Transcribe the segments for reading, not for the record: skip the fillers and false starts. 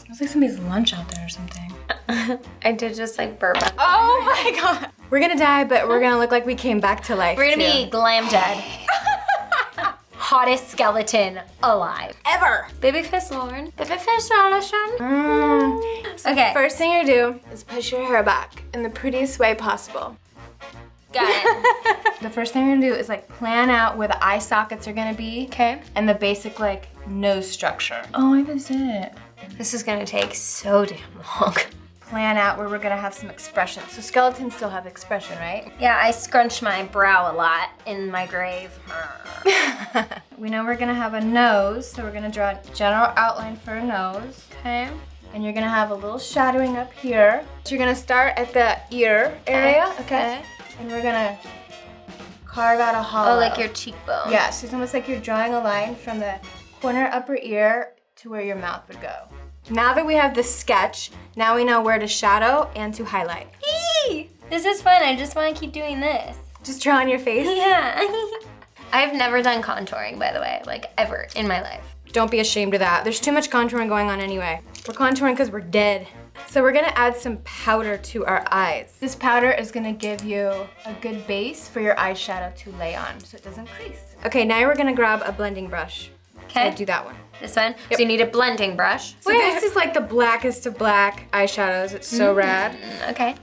Smells like somebody's lunch out there or something. I did just like burp. Oh my God. We're gonna die, but we're gonna look like we came back to life. We're gonna be glam dead. Hottest skeleton alive. ever. Baby face Lauren. Baby face Allison. So Okay. first thing you do is push your hair back in the prettiest way possible. Got it. The first thing you're gonna do is like plan out where the eye sockets are gonna be. Okay. And the basic like nose structure. Oh, I just did it. This is gonna take so damn long. Plan out where we're gonna have some expression. So skeletons still have expression, right? Yeah, I scrunch my brow a lot in my grave. We know we're gonna have a nose, so we're gonna draw a general outline for a nose. Okay. And you're gonna have a little shadowing up here. So you're gonna start at the ear area, okay? And we're gonna carve out a hollow. Oh, like your cheekbone. Yeah, so it's almost like you're drawing a line from the corner upper ear to where your mouth would go. Now that we have the sketch, now we know where to shadow and to highlight. Eee! This is fun. I just want to keep doing this. Just draw on your face. Yeah. I've never done contouring, by the way, like ever in my life. Don't be ashamed of that. There's too much contouring going on anyway. We're contouring because we're dead. So we're gonna add some powder to our eyes. This powder is gonna give you a good base for your eyeshadow to lay on so it doesn't crease. Okay, now we're gonna grab a blending brush. Okay. So do that one. This one? Yep. So you need a blending brush. So this is like the blackest of black eyeshadows. It's so rad. Okay.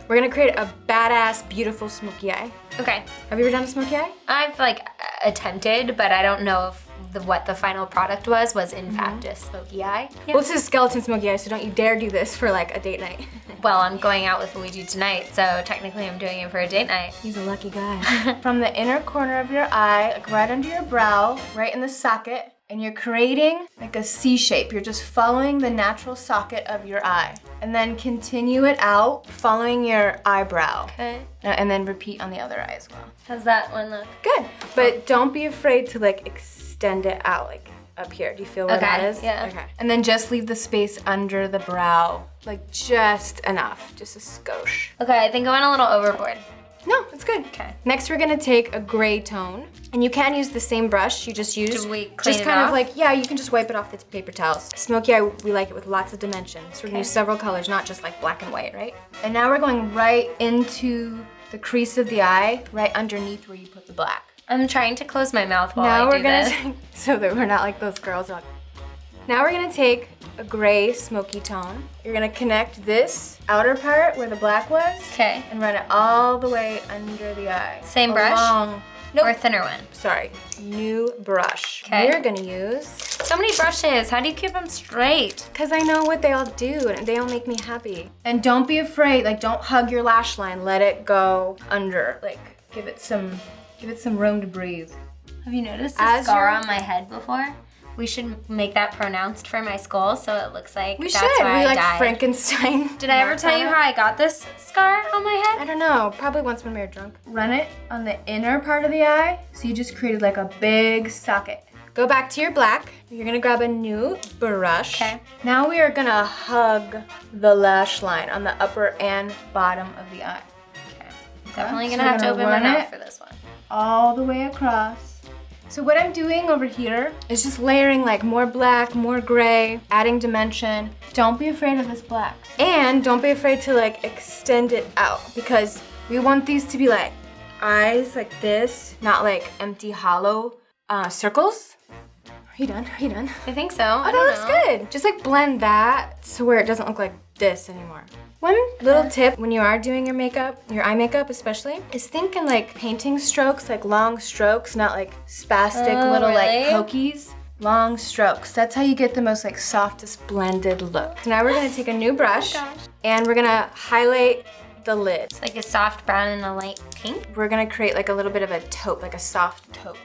We're gonna create a badass, beautiful smoky eye. Okay. Have you ever done a smoky eye? I've like attempted, but I don't know if what the final product was in fact a smoky eye. Yeah. Well, this is a skeleton smoky eye, so don't you dare do this for like a date night. Well, I'm going out with Luigi tonight, so technically I'm doing it for a date night. He's a lucky guy. From the inner corner of your eye, like right under your brow, right in the socket, and you're creating like a C shape. You're just following the natural socket of your eye. And then continue it out, following your eyebrow. Okay. And then repeat on the other eye as well. How's that one look? Good, but don't be afraid to like extend it out like up here. Do you feel where that is? Yeah. Okay. And then just leave the space under the brow, like just enough, just a skosh. Okay, I think I went a little overboard. No, it's good. Okay. Next, we're gonna take a gray tone, and you can use the same brush you just used. Do we clean just it kind off? of like, yeah, you can just wipe it off with paper towels. Smoky eye, we like it with lots of dimensions. So we're gonna use several colors, not just like black and white, right? And now we're going right into the crease of the eye, right underneath where you put the black. I'm trying to close my mouth while Now I we're do gonna this. so that we're not like those girls. Now we're gonna take a gray smoky tone. You're gonna connect this outer part where the black was. Okay. And run it all the way under the eye. Same brush? Nope. Or a thinner one? Sorry, new brush. Okay. We're gonna use, So many brushes. How do you keep them straight? because I know what they all do and they all make me happy. And don't be afraid, like don't hug your lash line, let it go under. Like give it some room to breathe. Have you noticed a As scar you're- on my head before? We should make that pronounced for my skull so it looks like We that's should, where we I like died. Frankenstein. Did I ever marks tell on you it. how I got this scar on my I head? don't know, probably once when we were drunk. Run it on the inner part of the eye, so you just created like a big socket. Go back to your black. You're gonna grab a new brush. Okay. Now we are gonna hug the lash line on the upper and bottom of the eye. Okay. Definitely So gonna we're have to gonna open my run mouth it for this one. all the way across. So what I'm doing over here is just layering like more black, more gray, adding dimension. Don't be afraid of this black. And don't be afraid to like extend it out because we want these to be like eyes like this, not like empty hollow circles. Are you done? Are you done? I think so. Oh, that looks good. Just like blend that so where it doesn't look like this anymore. One little tip when you are doing your makeup, your eye makeup especially, is think in like painting strokes, like long strokes, not like spastic little like really? pokies. Long strokes. That's how you get the most like softest blended look. So now we're gonna take a new brush and we're gonna highlight the lid. It's like a soft brown and a light pink. We're gonna create like a little bit of a taupe, like a soft taupe.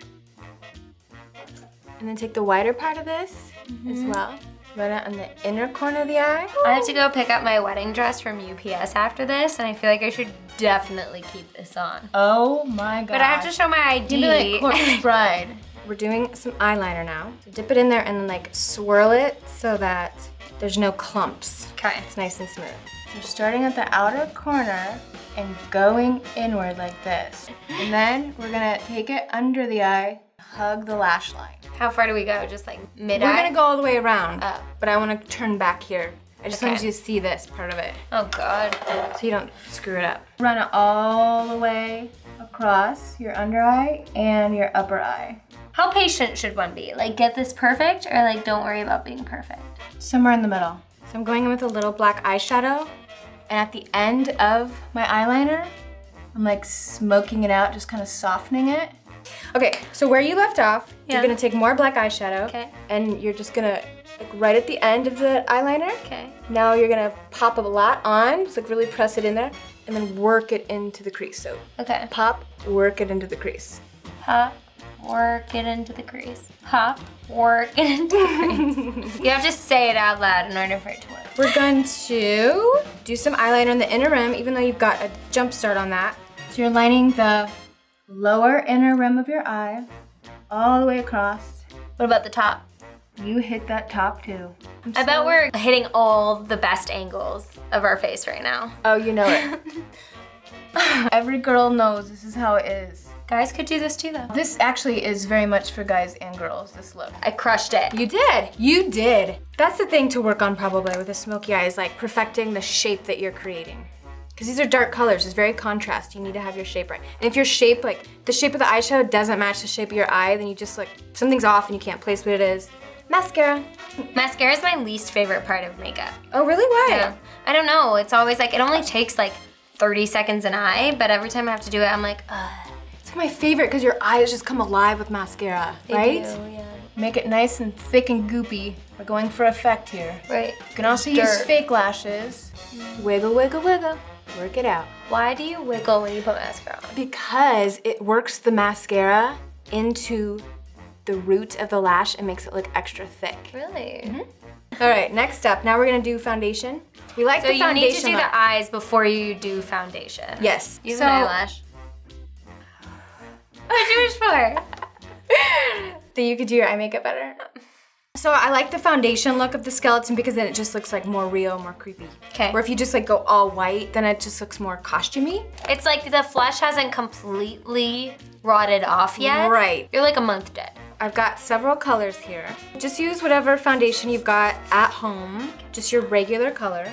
And then take the wider part of this as well. Run it on the inner corner of the eye. I have to go pick up my wedding dress from UPS after this, and I feel like I should definitely keep this on. Oh my god. But I have to show my ID. You'd be like corpse bride. We're doing some eyeliner now. So dip it in there and then like swirl it so that there's no clumps. Okay. It's nice and smooth. So starting at the outer corner and going inward like this. And then we're gonna take it under the eye, hug the lash line. How far do we go? Just like mid-eye? We're gonna go all the way around, Oh. but I wanna turn back here. I just want Okay. you to see this part of it, Oh God. so you don't screw it up. Run it all the way across your under eye and your upper eye. How patient should one be? Like get this perfect or like don't worry about being perfect? Somewhere in the middle. So I'm going in with a little black eyeshadow, and at the end of my eyeliner, I'm like smoking it out, just kind of softening it. Okay, so where you left off, Yeah. you're gonna take more black eyeshadow, Okay. and you're just gonna, like right at the end of the eyeliner, Okay. now you're gonna pop a lot on, just like really press it in there, and then work it into the crease. So Okay. pop, work it into the crease. Pop, work it into the crease. Pop, work it into the crease. You have to say it out loud in order for it to work. We're going to do some eyeliner in the inner rim, even though you've got a jump start on that. So you're lining the lower inner rim of your eye all the way across. What about the top? You hit that top too. I bet we're hitting all the best angles of our face right now. Oh, you know it. Every girl knows this is how it is. Guys could do this too though. This actually is very much for guys and girls, this look. I crushed it. You did. You did. That's the thing to work on probably with a smoky eye, is like perfecting the shape that you're creating. Because these are dark colors, it's very contrast. You need to have your shape right. And if your shape, like the shape of the eyeshadow doesn't match the shape of your eye, then you just like, something's off and you can't place what it is. Mascara. Mascara is my least favorite part of makeup. Oh really? Why? Yeah. I don't know. It's always like, it only takes like 30 seconds an eye, but every time I have to do it, I'm like, ugh. It's my favorite because your eyes just come alive with mascara, right? Yeah. Make it nice and thick and goopy. We're going for effect here. Right. You can also use Dirt. fake lashes. Wiggle, wiggle, wiggle. Work it out. Why do you wiggle when you put mascara on? Because it works the mascara into the root of the lash and makes it look extra thick. Really? All right, next up. Now we're gonna do foundation. We like So the you foundation need to do look. the eyes before you do foundation. Yes. You have So- an eyelash. What'd you wish for? That you could do your eye makeup better. So I like the foundation look of the skeleton because then it just looks like more real, more creepy. Okay. Where if you just like go all white, then it just looks more costumey. It's like the flesh hasn't completely rotted off yet. Right. You're like a month dead. I've got several colors here. Just use whatever foundation you've got at home, just your regular color.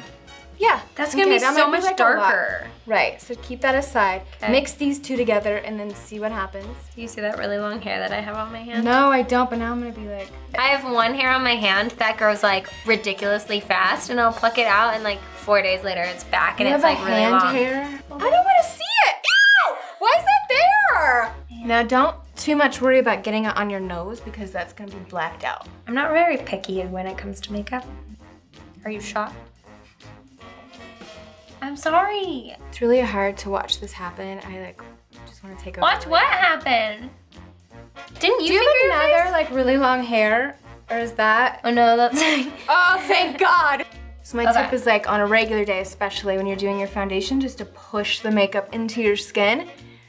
Yeah. That's gonna be that so might much like a lot. darker. Right, so keep that aside. Okay. Mix these two together and then see what happens. Do you see that really long hair that I have on my hand? No, I don't, but now I'm gonna be like, I have one hair on my hand that grows like ridiculously fast, and I'll pluck it out, and like 4 days later it's back, and you it's have like a really hand long. hair? I don't wanna see it! Ew! Why is that there? Now don't too much worry about getting it on your nose because that's gonna be blacked out. I'm not very picky when it comes to makeup. Are you shocked? I'm sorry. It's really hard to watch this happen. I like just wanna take over. Watch what happened. Didn't you Do you finger your have another face? like really long hair? Or is that? Oh no, that's Oh, thank God. So my Okay. tip is like on a regular day, especially when you're doing your foundation, just to push the makeup into your skin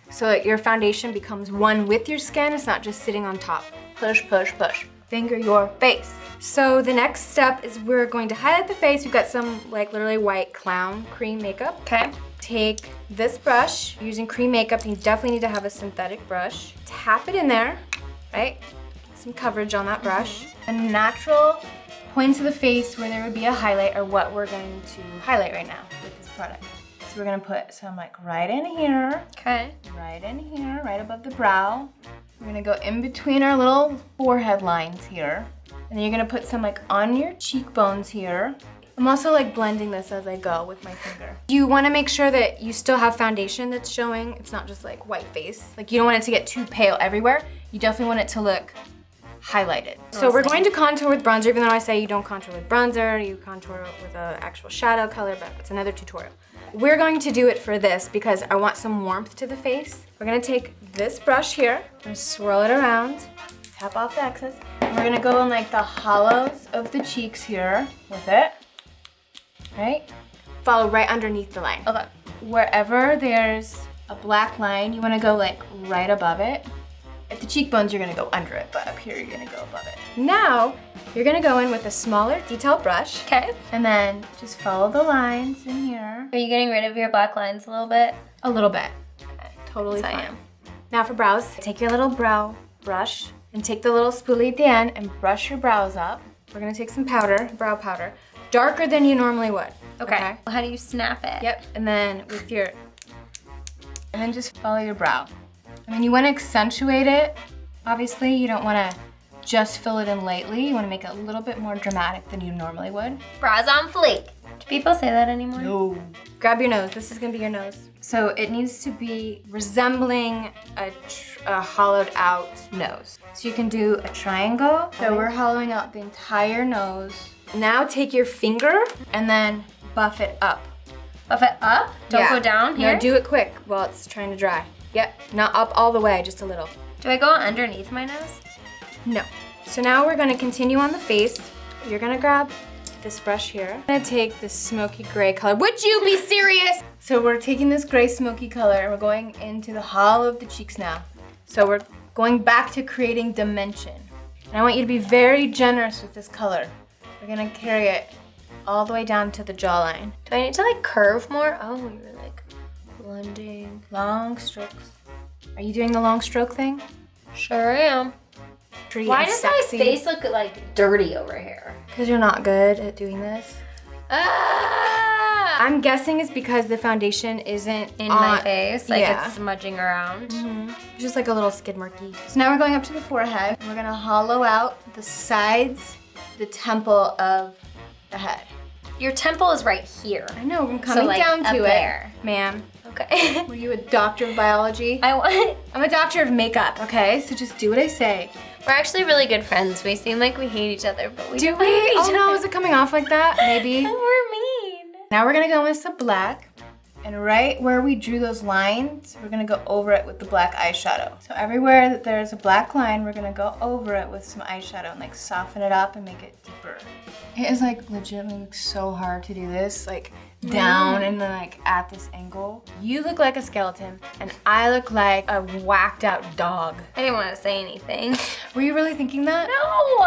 so that your foundation becomes one with your skin. It's not just sitting on top. Push, push, push. Finger your face. So the next step is we're going to highlight the face. We've got some like literally white clown cream makeup. Okay. Take this brush, using cream makeup, you definitely need to have a synthetic brush. Tap it in there, right? Some coverage on that brush. A natural points of the face where there would be a highlight are what we're going to highlight right now with this product. So we're gonna put some like right in here, Okay. right above the brow. We're gonna go in between our little forehead lines here. And then you're gonna put some like on your cheekbones here. I'm also like blending this as I go with my finger. You wanna make sure that you still have foundation that's showing. It's not just like white face. Like you don't want it to get too pale everywhere. You definitely want it to look highlighted. So we're going to contour with bronzer, even though I say you don't contour with bronzer, you contour with an actual shadow color, but it's another tutorial. We're going to do it for this because I want some warmth to the face. We're gonna take this brush here and swirl it around, tap off the excess. And we're gonna go in like the hollows of the cheeks here with it, right? Follow right underneath the line. Okay. Wherever there's a black line, you wanna go like right above it. At the cheekbones, you're gonna go under it, but up here, you're gonna go above it. Now, you're gonna go in with a smaller detailed brush, Okay. and then just follow the lines in here. Are you getting rid of your black lines a little bit? A little bit. Totally Yes, I fine. am. Now for brows, take your little brow brush, And take the little spoolie at the end and brush your brows up. We're gonna take some powder, brow powder, darker than you normally would. Okay. How do you snap it? Yep, and then and then just follow your brow. I mean, you wanna accentuate it. Obviously, you don't wanna just fill it in lightly. You wanna make it a little bit more dramatic than you normally would. Brows on fleek. Do people say that anymore? No. Grab your nose, this is gonna be your nose. So it needs to be resembling a hollowed out nose. So you can do a triangle. So we're hollowing out the entire nose. Now take your finger and then buff it up. Buff it up? Don't go down here? No, do it quick while it's trying to dry. Yep, not up all the way, just a little. Do I go underneath my nose? No. So now we're gonna continue on the face. You're gonna grab this brush here. I'm gonna take this smoky gray color. Would you be serious? So we're taking this gray smoky color and we're going into the hollow of the cheeks now. So we're going back to creating dimension. And I want you to be very generous with this color. We're gonna carry it all the way down to the jawline. Do I need to like curve more? Oh, you're like blending. Long strokes. Are you doing the long stroke thing? Sure am. Why does my face look like dirty over here? Because you're not good at doing this. Ah! I'm guessing it's because the foundation isn't in my face, like it's smudging around. Just like a little skid marky. So now we're going up to the forehead. We're gonna hollow out the sides, the temple of the head. Your temple is right here. I know, I'm coming down to it, ma'am. Okay. Were you a doctor of biology? I'm a doctor of makeup, okay? So just do what I say. We're actually really good friends. We seem like we hate each other, but we do. We? Oh no, is it coming off like that? Maybe. We're mean. Now we're gonna go with some black. And right where we drew those lines, we're gonna go over it with the black eyeshadow. So everywhere that there's a black line, we're gonna go over it with some eyeshadow and like soften it up and make it deeper. It is like legitimately so hard to do this, like down and then like at this angle. You look like a skeleton and I look like a whacked out dog. I didn't want to say anything. Were you really thinking that? No!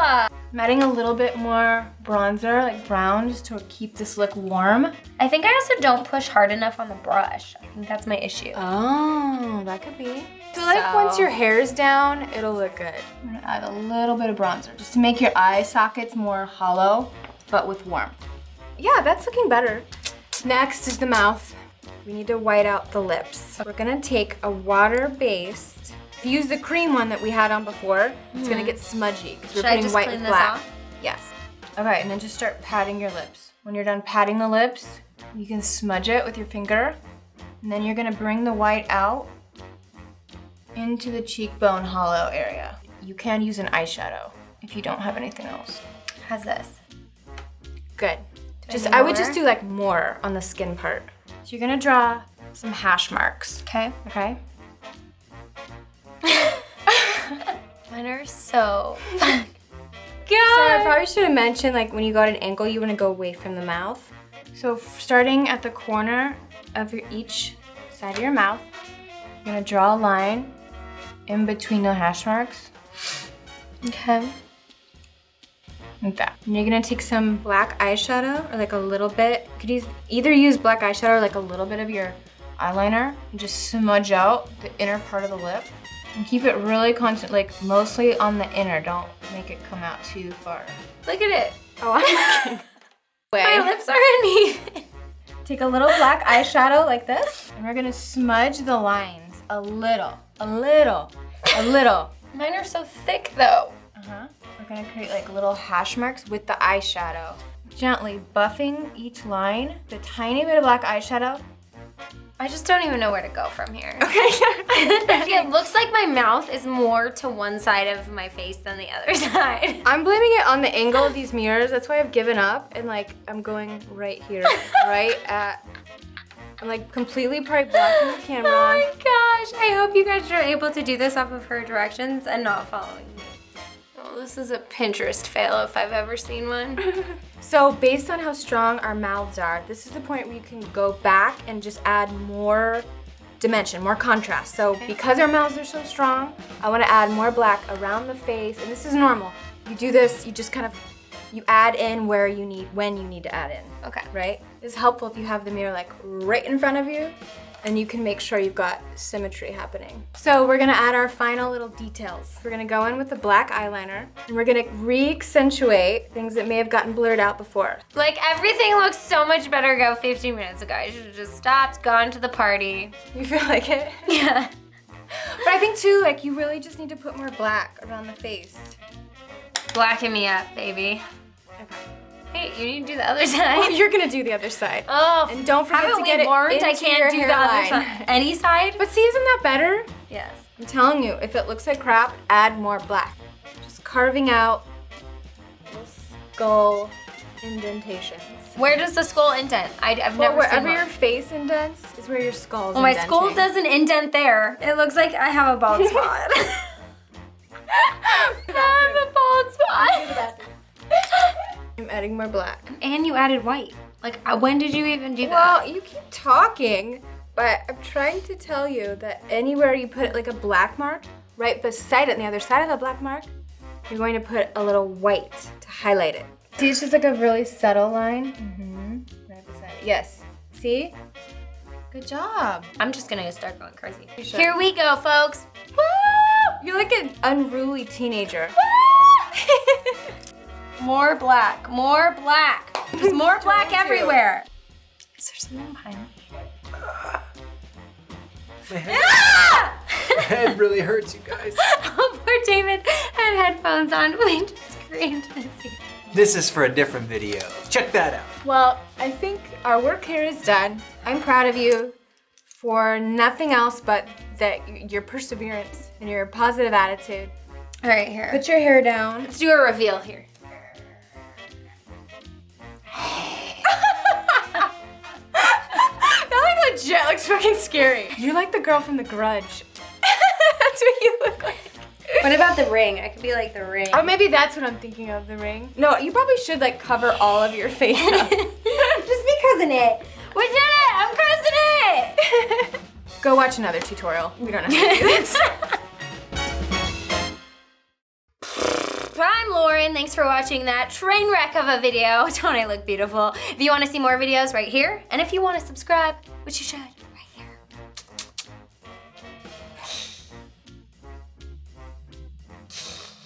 I'm adding a little bit more bronzer, like brown, just to keep this look warm. I think I also don't push hard enough on the brush. I think that's my issue. Oh, that could be. So like once your hair is down, it'll look good. I'm gonna add a little bit of bronzer just to make your eye sockets more hollow, but with warmth. Yeah, that's looking better. Next is the mouth. We need to white out the lips. We're gonna take a water-based. If you use the cream one that we had on before, it's gonna get smudgy because we're putting white with black. Yes. Okay, and then just start patting your lips. When you're done patting the lips, you can smudge it with your finger. And then you're gonna bring the white out into the cheekbone hollow area. You can use an eyeshadow if you don't have anything else. How's this? Good. I would just do like more on the skin part. So you're gonna draw some hash marks. Okay. Okay. Mine are so fun. God. So I probably should have mentioned like when you go at an angle, you wanna go away from the mouth. So starting at the corner of each side of your mouth, you're gonna draw a line in between the hash marks. Okay. Like that. And you're gonna take some black eyeshadow or like a little bit. You could either use black eyeshadow or like a little bit of your eyeliner and just smudge out the inner part of the lip. And keep it really constant, like mostly on the inner. Don't make it come out too far. Look at it. Oh, I'm looking. My lips are uneven. Take a little black eyeshadow like this, and we're gonna smudge the lines a little, a little, a little. Mine are so thick though. We're gonna create like little hash marks with the eyeshadow. Gently buffing each line, the tiny bit of black eyeshadow. I just don't even know where to go from here. Okay. It looks like my mouth is more to one side of my face than the other side. I'm blaming it on the angle of these mirrors. That's why I've given up and like I'm going right here, right at. I'm like completely probably blocking the camera. Oh my gosh! I hope you guys are able to do this off of her directions and not following me. Oh, this is a Pinterest fail if I've ever seen one. So based on how strong our mouths are, this is the point where you can go back and just add more dimension, more contrast. So because our mouths are so strong, I want to add more black around the face, and this is normal. You do this, you just kind of, you add in when you need to add in. Okay. Right? It's helpful if you have the mirror like right in front of you, and you can make sure you've got symmetry happening. So we're gonna add our final little details. We're gonna go in with the black eyeliner, and we're gonna re-accentuate things that may have gotten blurred out before. Like, everything looks so much better ago 15 minutes ago. I should have just stopped, gone to the party. You feel like it? Yeah. But I think too, like, you really just need to put more black around the face. Blacken me up, baby. Okay. Hey, you need to do the other side. Oh, you're gonna do the other side. Oh, and don't forget to get it learned into I can't your do the other hairline. side. Any side? But see, isn't that better? Yes. I'm telling you, if it looks like crap, add more black. Just carving out little skull indentations. Where does the skull indent? I've never seen wherever one. your face indents is where your skull's Well, my indenting. skull doesn't indent there. It looks like I have a bald spot. I have a bald spot. I'm adding more black. And you added white. Like, when did you even do that? Well, you keep talking, but I'm trying to tell you that anywhere you put like a black mark, right beside it, on the other side of the black mark, you're going to put a little white to highlight it. See, it's just like a really subtle line. Right beside it. Yes. See? Good job. I'm just gonna start going crazy. You should. Here we go, folks. Woo! You're like an unruly teenager. More black, more black. There's more black Told you. everywhere. Is there something behind me? My head really hurts, you guys. Oh, poor David had headphones on. We just screamed in his ear. This is for a different video. Check that out. Well, I think our work here is done. I'm proud of you for nothing else but your perseverance and your positive attitude. All right, here. Put your hair down. Let's do a reveal here. That like legit looks fucking scary. You're like the girl from The Grudge. That's what you look like. What about the ring? I could be like the ring. Or maybe that's what I'm thinking of, the ring. No, you probably should like cover all of your face up. Just be cousin it. We did it! I'm cousin it! Go watch another tutorial. We don't know how to do this. I'm Lauren. Thanks for watching that train wreck of a video. Don't I look beautiful? If you want to see more videos, right here. And if you want to subscribe, which you should, right